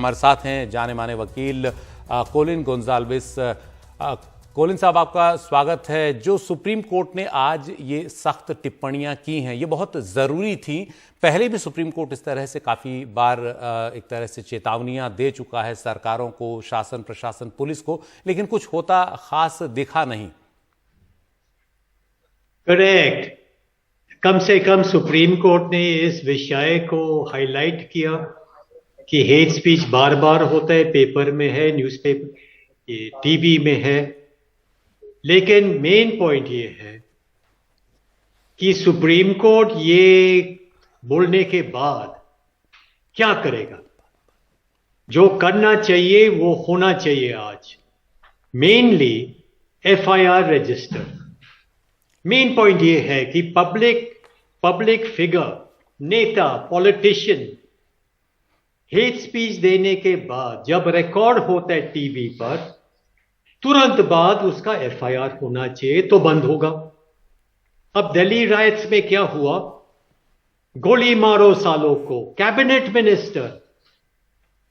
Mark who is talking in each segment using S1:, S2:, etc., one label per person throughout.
S1: हमारे साथ हैं जाने माने वकील कोलिन गोंजाल्विस। कोलिन साहब, आपका स्वागत है। जो सुप्रीम कोर्ट ने आज ये सख्त टिप्पणियां की हैं, ये बहुत ज़रूरी थी। पहले भी सुप्रीम कोर्ट इस तरह से काफ़ी बार एक तरह से चेतावनियां दे चुका है सरकारों को, शासन प्रशासन पुलिस को, लेकिन कुछ होता खास दिखा नहीं।
S2: करेक्ट। कम से कम सुप्रीम कोर्ट ने इस विषय को हाईलाइट किया कि हेट स्पीच बार बार होता है, पेपर में है, न्यूज़पेपर, टीवी में है, लेकिन मेन पॉइंट ये है कि सुप्रीम कोर्ट ये बोलने के बाद क्या करेगा। जो करना चाहिए वो होना चाहिए आज, mainly FIR register. Main point ये है कि पब्लिक फिगर, नेता, पॉलिटिशियन हेट स्पीच देने के बाद जब रिकॉर्ड होता है टीवी पर, तुरंत बाद उसका एफआईआर होना चाहिए, तो बंद होगा। अब दिल्ली राइट्स में क्या हुआ, गोली मारो सालों को, कैबिनेट मिनिस्टर,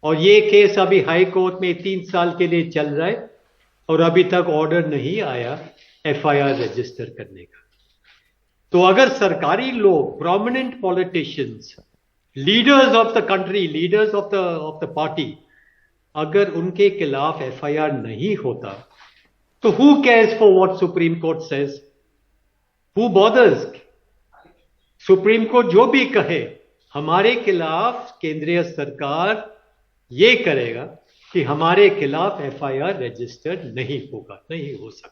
S2: और ये केस अभी हाई कोर्ट में 3 साल के लिए चल रहा है और अभी तक ऑर्डर नहीं आया एफआईआर रजिस्टर करने का। तो अगर सरकारी लोग, prominent politicians, leaders of the country, leaders of the party, अगर उनके खिलाफ एफआईआर नहीं होता, तो who cares for what supreme court says, who bothers. Supreme court जो भी कहे, हमारे खिलाफ केंद्रीय सरकार ये करेगा कि हमारे खिलाफ एफआईआर रजिस्टर नहीं होगा, नहीं हो सकता।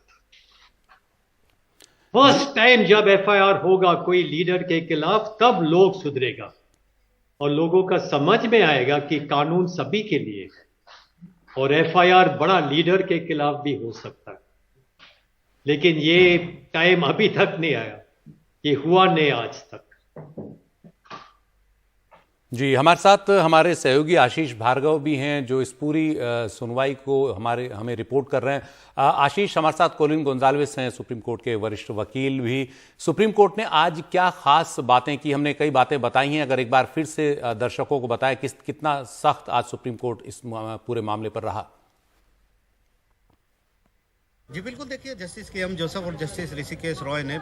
S2: फर्स्ट टाइम जब एफआईआर होगा कोई लीडर के खिलाफ, तब लोग सुधरेगा और लोगों का समझ में आएगा कि कानून सभी के लिए है और एफआईआर बड़ा लीडर के खिलाफ भी हो सकता है। लेकिन ये टाइम अभी तक नहीं आया, ये हुआ नहीं आज तक।
S1: जी, हमारे साथ हमारे सहयोगी आशीष भार्गव भी हैं जो इस पूरी सुनवाई को हमें रिपोर्ट कर रहे हैं। आशीष, हमारे साथ कोलिन गोंजाल्विस हैं, सुप्रीम कोर्ट के वरिष्ठ वकील भी। सुप्रीम कोर्ट ने आज क्या खास बातें की? हमने कई बातें बताई हैं, अगर एक बार फिर से दर्शकों को बताएं कितना सख्त आज सुप्रीम कोर्ट इस पूरे मामले पर रहा।
S3: जी बिल्कुल, देखिए, जस्टिस के.एम. जोसेफ और जस्टिस ऋषिकेश रॉय ने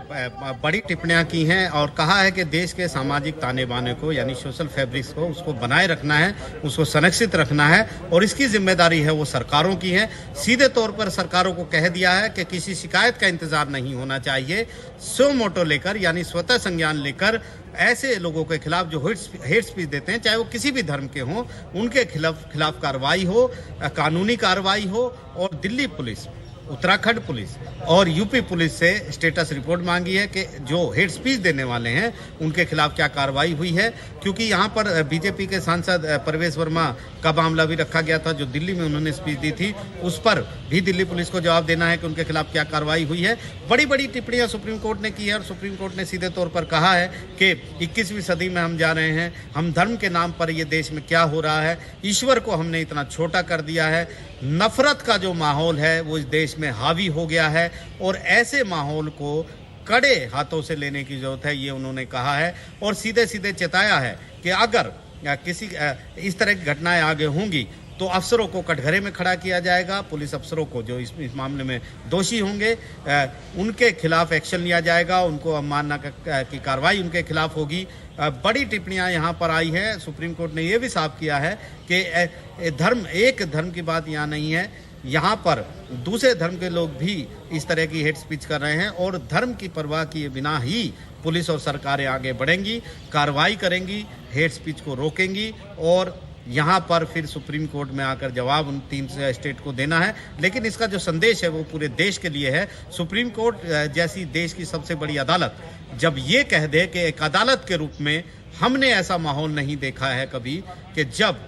S3: बड़ी टिप्पणियां की हैं और कहा है कि देश के सामाजिक ताने बाने को, यानी सोशल फैब्रिक्स को, उसको बनाए रखना है, उसको संरक्षित रखना है और इसकी जिम्मेदारी है वो सरकारों की है। सीधे तौर पर सरकारों को कह दिया है कि किसी शिकायत का इंतजार नहीं होना चाहिए, सो मोटो लेकर, यानी स्वतः संज्ञान लेकर ऐसे लोगों के खिलाफ जो हेट स्पीच देते हैं, चाहे वो किसी भी धर्म के हों, उनके खिलाफ कार्रवाई हो, कानूनी कार्रवाई हो। और दिल्ली पुलिस, उत्तराखंड पुलिस और यूपी पुलिस से स्टेटस रिपोर्ट मांगी है कि जो हेट स्पीच देने वाले हैं उनके खिलाफ क्या कार्रवाई हुई है, क्योंकि यहाँ पर बीजेपी के सांसद परवेश वर्मा का मामला भी रखा गया था, जो दिल्ली में उन्होंने स्पीच दी थी। उस पर भी दिल्ली पुलिस को जवाब देना है कि उनके खिलाफ क्या कार्रवाई हुई है। बड़ी बड़ी टिप्पणियां सुप्रीम कोर्ट ने की है और सुप्रीम कोर्ट ने सीधे तौर पर कहा है कि 21वीं सदी में हम जा रहे हैं, हम धर्म के नाम पर ये देश में क्या हो रहा है, ईश्वर को हमने इतना छोटा कर दिया है, नफरत का जो माहौल है वो इस देश में हावी हो गया है और ऐसे माहौल को कड़े हाथों से लेने की जरूरत है, ये उन्होंने कहा है। और सीधे सीधे चेताया है कि अगर किसी इस तरह की घटनाएं आगे होंगी तो अफसरों को कटघरे में खड़ा किया जाएगा, पुलिस अफसरों को जो इस मामले में दोषी होंगे उनके खिलाफ एक्शन लिया जाएगा, उनको अवमानना की कार्रवाई उनके खिलाफ होगी। बड़ी टिप्पणियां यहाँ पर आई है। सुप्रीम कोर्ट ने यह भी साफ किया है कि एक धर्म की बात यहाँ नहीं है, यहाँ पर दूसरे धर्म के लोग भी इस तरह की हेट स्पीच कर रहे हैं और धर्म की परवाह किए बिना ही पुलिस और सरकारें आगे बढ़ेंगी, कार्रवाई करेंगी, हेट स्पीच को रोकेंगी और यहाँ पर फिर सुप्रीम कोर्ट में आकर जवाब उन 3 स्टेट को देना है। लेकिन इसका जो संदेश है वो पूरे देश के लिए है। सुप्रीम कोर्ट जैसी देश की सबसे बड़ी अदालत जब ये कह दे कि एक अदालत के रूप में हमने ऐसा माहौल नहीं देखा है कभी कि जब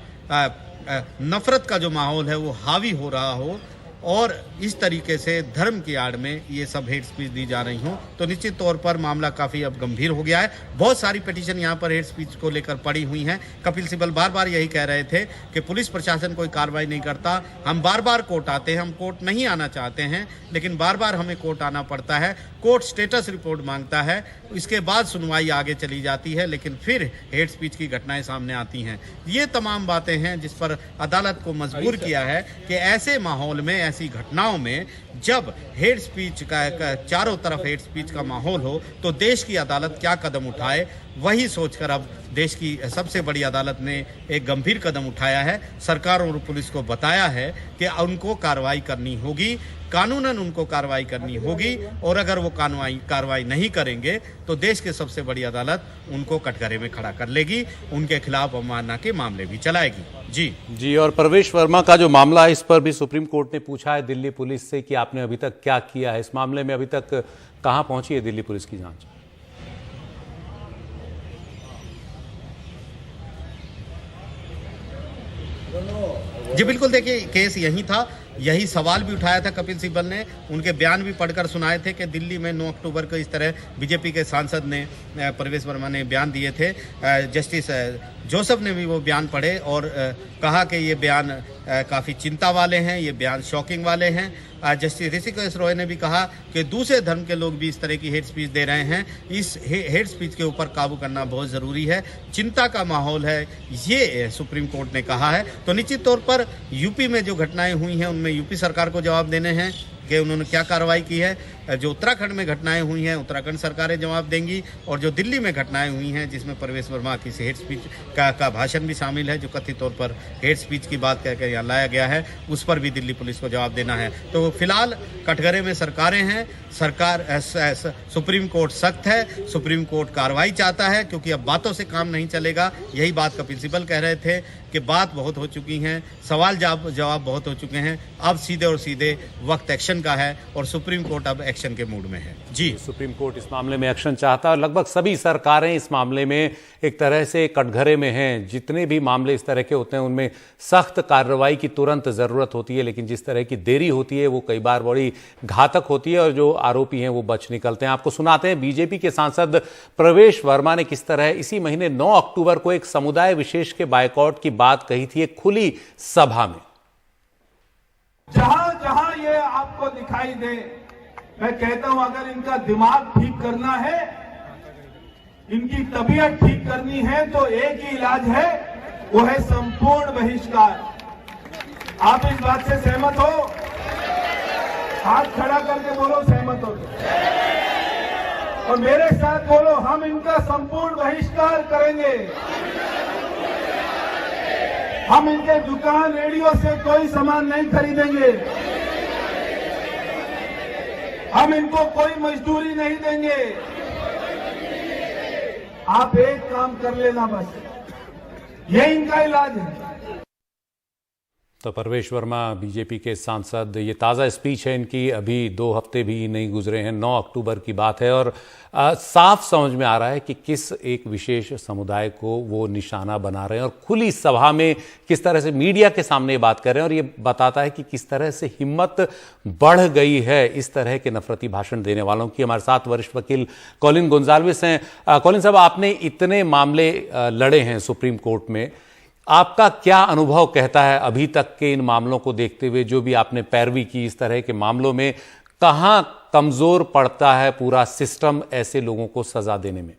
S3: नफरत का जो माहौल है वो हावी हो रहा हो और इस तरीके से धर्म की आड़ में ये सब हेट स्पीच दी जा रही हो, तो निश्चित तौर पर मामला काफ़ी अब गंभीर हो गया है। बहुत सारी पिटीशन यहाँ पर हेट स्पीच को लेकर पड़ी हुई हैं। कपिल सिब्बल बार बार यही कह रहे थे कि पुलिस प्रशासन कोई कार्रवाई नहीं करता, हम बार बार कोर्ट आते हैं, हम कोर्ट नहीं आना चाहते हैं लेकिन बार बार हमें कोर्ट आना पड़ता है, कोर्ट स्टेटस रिपोर्ट मांगता है, इसके बाद सुनवाई आगे चली जाती है, लेकिन फिर हेट स्पीच की घटनाएं सामने आती हैं। ये तमाम बातें हैं जिस पर अदालत को मजबूर किया है कि ऐसे माहौल में, ऐसी घटनाओं में जब हेट स्पीच का चारों तरफ हेट स्पीच का माहौल हो तो देश की अदालत क्या कदम उठाए, वही सोचकर अब देश की सबसे बड़ी अदालत ने एक गंभीर कदम उठाया है। सरकार और पुलिस को बताया है कि उनको कार्रवाई करनी होगी, कानूनन उनको कार्रवाई करनी होगी, और अगर वो कार्रवाई नहीं करेंगे तो देश की सबसे बड़ी अदालत उनको कटघरे में खड़ा कर लेगी, उनके खिलाफ अवमानना के मामले भी चलाएगी।
S1: जी, और प्रवेश वर्मा का जो मामला है, इस पर भी सुप्रीम कोर्ट ने पूछा है दिल्ली पुलिस से कि आपने अभी तक क्या किया है इस मामले में, अभी तक कहां पहुंची है दिल्ली पुलिस की जांच?
S3: जी बिल्कुल, देखिए केस यही था, यही सवाल भी उठाया था कपिल सिब्बल ने, उनके बयान भी पढ़कर सुनाए थे कि दिल्ली में 9 अक्टूबर को इस तरह बीजेपी के सांसद ने, प्रवेश वर्मा ने बयान दिए थे। जस्टिस जोसेफ ने भी वो बयान पढ़े और कहा कि ये बयान काफ़ी चिंता वाले हैं, ये बयान शॉकिंग वाले हैं। जस्टिस ऋषिकेश रॉय ने भी कहा कि दूसरे धर्म के लोग भी इस तरह की हेट स्पीच दे रहे हैं, इस हेट स्पीच के ऊपर काबू करना बहुत ज़रूरी है, चिंता का माहौल है, ये सुप्रीम कोर्ट ने कहा है। तो निश्चित तौर पर यूपी में जो घटनाएं हुई हैं उनमें यूपी सरकार को जवाब देने हैं कि उन्होंने क्या कार्रवाई की है। जो उत्तराखंड में घटनाएं हुई हैं उत्तराखंड सरकारें जवाब देंगी, और जो दिल्ली में घटनाएं हुई हैं जिसमें प्रवेश वर्मा की हेट स्पीच का भाषण भी शामिल है, जो कथित तौर पर हेट स्पीच की बात कहकर यहाँ लाया गया है, उस पर भी दिल्ली पुलिस को जवाब देना है। तो फिलहाल कटघरे में सरकारें हैं, सरकार सुप्रीम कोर्ट सख्त है, सुप्रीम कोर्ट कार्रवाई चाहता है, क्योंकि अब बातों से काम नहीं चलेगा। यही बात कपिल सिब्बल कह रहे थे कि बात बहुत हो चुकी हैं, सवाल जवाब बहुत हो चुके हैं, अब सीधे और सीधे वक्त एक्शन का है, और सुप्रीम कोर्ट अब एक्शन के मूड में है। जी,
S1: सुप्रीम कोर्ट इस मामले में एक्शन चाहता है और लगभग सभी सरकारें इस मामले में एक तरह से कटघरे में हैं। जितने भी मामले इस तरह के होते हैं उनमें सख्त कार्रवाई की तुरंत जरूरत होती है, लेकिन जिस तरह की देरी होती है वो कई बार बड़ी घातक होती है और जो आरोपी हैं वो बच निकलते हैं। आपको सुनाते हैं बीजेपी के सांसद प्रवेश वर्मा ने किस तरह इसी महीने 9 अक्टूबर को एक समुदाय विशेष के बायकॉट की बात कही थी एक खुली सभा में।
S4: जहां जहां ये आपको दिखाई दे, मैं कहता हूं अगर इनका दिमाग ठीक करना है, इनकी तबीयत ठीक करनी है, तो एक ही इलाज है, वो है संपूर्ण बहिष्कार। आप इस बात से सहमत हो? हाथ खड़ा करके बोलो सहमत हो, और मेरे साथ बोलो हम इनका संपूर्ण बहिष्कार करेंगे। हम इनके दुकान रेडियो से कोई सामान नहीं खरीदेंगे, हम इनको कोई मजदूरी नहीं देंगे। आप एक काम कर लेना बस, ये इनका इलाज है।
S1: तो प्रवेश वर्मा बीजेपी के सांसद, ये ताज़ा स्पीच है इनकी, अभी 2 हफ्ते भी नहीं गुजरे हैं, 9 अक्टूबर की बात है, और साफ समझ में आ रहा है कि किस एक विशेष समुदाय को वो निशाना बना रहे हैं और खुली सभा में किस तरह से मीडिया के सामने बात कर रहे हैं। और ये बताता है कि किस तरह से हिम्मत बढ़ गई है इस तरह के नफरती भाषण देने वालों की। हमारे साथ वरिष्ठ वकील कॉलिन गोंजाल्विस हैं। कॉलिन साहब, आपने इतने मामले लड़े हैं सुप्रीम कोर्ट में, आपका क्या अनुभव कहता है अभी तक के इन मामलों को देखते हुए, जो भी आपने पैरवी की इस तरह के मामलों में, कहां कमजोर पड़ता है पूरा सिस्टम ऐसे लोगों को सजा देने में?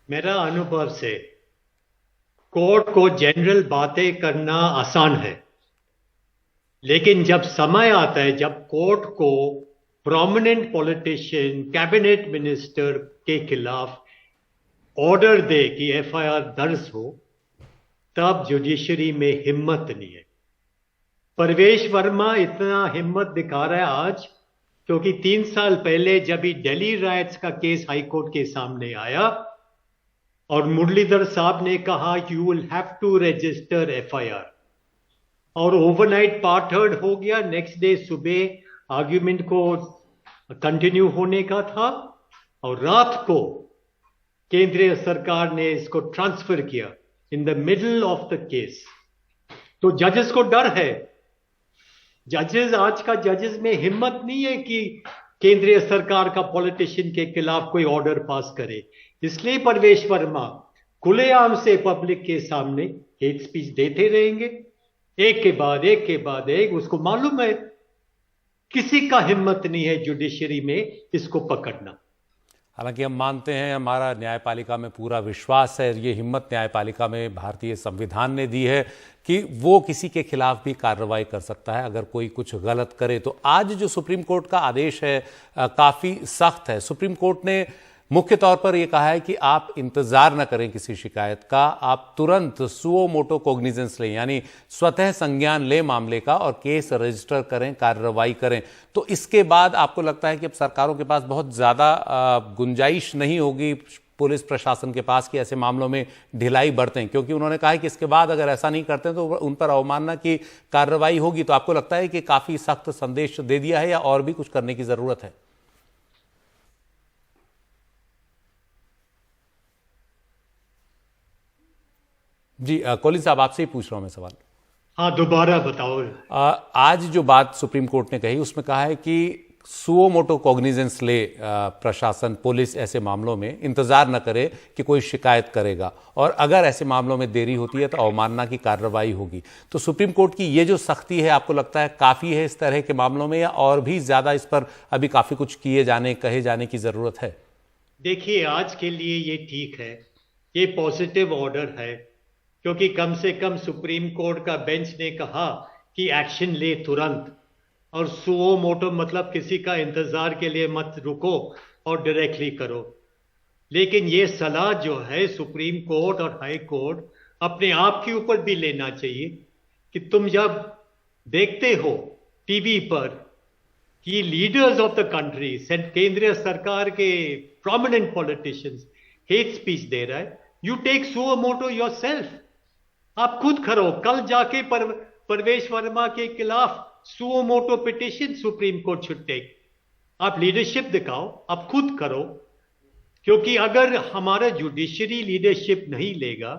S2: मेरा अनुभव से कोर्ट को जनरल बातें करना आसान है, लेकिन जब समय आता है, जब कोर्ट को प्रोमिनेंट पॉलिटिशियन, कैबिनेट मिनिस्टर के खिलाफ ऑर्डर दे कि एफआईआर दर्ज हो, तब जुडिशरी में हिम्मत नहीं है। प्रवेश वर्मा इतना हिम्मत दिखा रहा है आज, क्योंकि 3 साल पहले जब ही दिल्ली राइट्स का केस हाईकोर्ट के सामने आया और मुरलीधर साहब ने कहा you will have to register FIR, और ओवरनाइट पार्ट हर्ड हो गया, नेक्स्ट डे सुबह आर्ग्यूमेंट को कंटिन्यू होने का था, और रात को केंद्रीय सरकार ने इसको ट्रांसफर किया in the middle of the case. तो जजेस को डर है, जजेस, आज का जजेस में हिम्मत नहीं है कि केंद्रीय सरकार का पॉलिटिशियन के खिलाफ कोई ऑर्डर पास करे। इसलिए प्रवेश वर्मा खुलेआम से पब्लिक के सामने हेट स्पीच देते रहेंगे, एक के बाद एक। उसको मालूम है किसी का हिम्मत नहीं है जुडिशरी में इसको पकड़ना।
S1: हालांकि हम मानते हैं, हमारा न्यायपालिका में पूरा विश्वास है, ये हिम्मत न्यायपालिका में भारतीय संविधान ने दी है कि वो किसी के खिलाफ भी कार्रवाई कर सकता है अगर कोई कुछ गलत करे। तो आज जो सुप्रीम कोर्ट का आदेश है काफ़ी सख्त है। सुप्रीम कोर्ट ने मुख्य तौर पर यह कहा है कि आप इंतजार न करें किसी शिकायत का, आप तुरंत सुओ मोटो कोग्निजेंस लें, यानी स्वतः संज्ञान लें मामले का और केस रजिस्टर करें, कार्रवाई करें। तो इसके बाद आपको लगता है कि अब सरकारों के पास बहुत ज़्यादा गुंजाइश नहीं होगी पुलिस प्रशासन के पास कि ऐसे मामलों में ढिलाई बरतें, क्योंकि उन्होंने कहा है कि इसके बाद अगर ऐसा नहीं करते तो उन पर अवमानना की कार्रवाई होगी। तो आपको लगता है कि काफ़ी सख्त संदेश दे दिया है या और भी कुछ करने की ज़रूरत है? जी कोलिन साहब, आपसे ही पूछ रहा हूं मैं सवाल।
S2: हाँ, दोबारा बताओ।
S1: आज जो बात सुप्रीम कोर्ट ने कही उसमें कहा है कि सुओ मोटो कॉग्निजेंस ले प्रशासन, पुलिस ऐसे मामलों में इंतजार न करे कि कोई शिकायत करेगा, और अगर ऐसे मामलों में देरी होती है तो अवमानना की कार्रवाई होगी। तो सुप्रीम कोर्ट की ये जो सख्ती है आपको लगता है काफ़ी है इस तरह के मामलों में, या और भी ज़्यादा इस पर अभी काफ़ी कुछ किए जाने, कहे जाने की ज़रूरत है?
S2: देखिए, आज के लिए ये ठीक है, ये पॉजिटिव ऑर्डर है, क्योंकि कम से कम सुप्रीम कोर्ट का बेंच ने कहा कि एक्शन ले तुरंत, और सुओ मोटो मतलब किसी का इंतजार के लिए मत रुको और डायरेक्टली करो। लेकिन ये सलाह जो है सुप्रीम कोर्ट और हाई कोर्ट अपने आप के ऊपर भी लेना चाहिए कि तुम जब देखते हो टीवी पर कि लीडर्स ऑफ द कंट्री, केंद्रीय सरकार के प्रोमिनेंट पॉलिटिशियंस हेट स्पीच दे रहा है, you take suo motu yourself. आप खुद करो। कल जाके परवेश वर्मा के खिलाफ suo motu petition supreme court should take. आप लीडरशिप दिखाओ, आप खुद करो, क्योंकि अगर हमारा जुडिशरी लीडरशिप नहीं लेगा,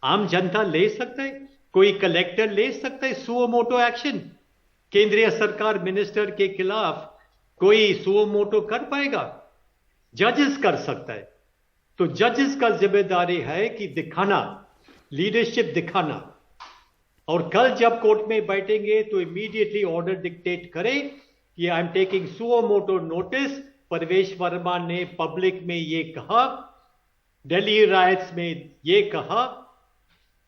S2: आम जनता ले सकता है, कोई कलेक्टर ले सकता है सुओ मोटो एक्शन। केंद्रीय सरकार मिनिस्टर के खिलाफ कोई सुओ मोटो कर पाएगा? जजेस कर सकता है। तो जजेस का जिम्मेदारी है कि दिखाना, लीडरशिप दिखाना, और कल जब कोर्ट में बैठेंगे तो इमीडिएटली ऑर्डर डिक्टेट करें कि I am taking suo motu notice. Parvesh Verma ने पब्लिक में ये कहा, दिल्ली राइट्स में ये कहा,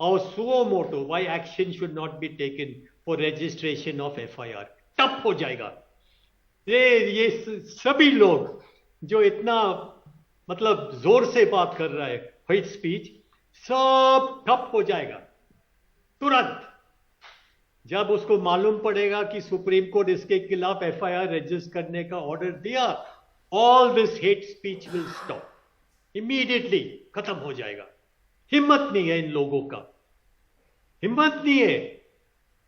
S2: और suo motu why action should not be taken for registration of FIR. Tough हो जाएगा। ये सभी लोग जो इतना मतलब जोर से बात कर रहा है, हेट स्पीच, सब ठप हो जाएगा तुरंत जब उसको मालूम पड़ेगा कि सुप्रीम कोर्ट इसके खिलाफ एफआईआर रजिस्टर करने का ऑर्डर दिया। All this hate speech will stop immediately, खत्म हो जाएगा। हिम्मत नहीं है इन लोगों का, हिम्मत नहीं है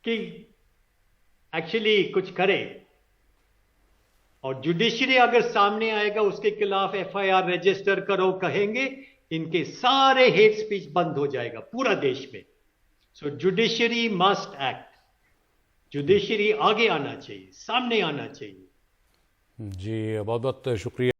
S2: कि एक्चुअली कुछ करे। और जुडिशरी अगर सामने आएगा, उसके खिलाफ एफआईआर रजिस्टर करो कहेंगे, इनके सारे हेट स्पीच बंद हो जाएगा पूरा देश में। सो जुडिशरी मस्ट एक्ट। जुडिशरी आगे आना चाहिए, सामने आना चाहिए।
S1: जी बहुत बहुत शुक्रिया।